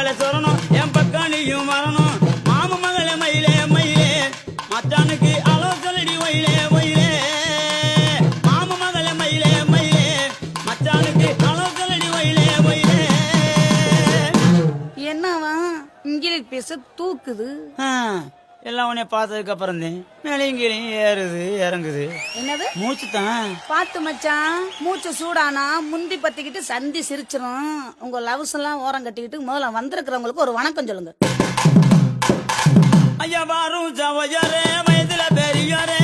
மகளை சொல்லணும் என் பக்கம் நீயும் வரணும் மாம மகளை மயிலே மயிலே மச்சானுக்கு ஆலோசனை ஒயிலே ஒயிலே மாம மகளை மயிலே மயிலே மச்சானுக்கு ஆலோசனை ஒயிலே ஒயிலே. என்னவா இங்கிலீஷ் பேச தூக்குது? எல்லாம் உன்னை பார்த்ததுக்கு அப்புறம் மேலையும் கீழையும் ஏறுது இறங்குது. என்னது மூச்சு தான். பாத்து மச்சான், மூச்சு சூடானா முந்தி பத்திக்கிட்டு சந்தி சிரிச்சிரும். உங்க லவ்ஸ் எல்லாம் ஓரம் கட்டிக்கிட்டு முதல்ல வந்திருக்கிறவங்களுக்கு ஒரு வணக்கம் சொல்லுங்க. ஐயா வாரும் ஜவஜரே வயதுல பெரியரே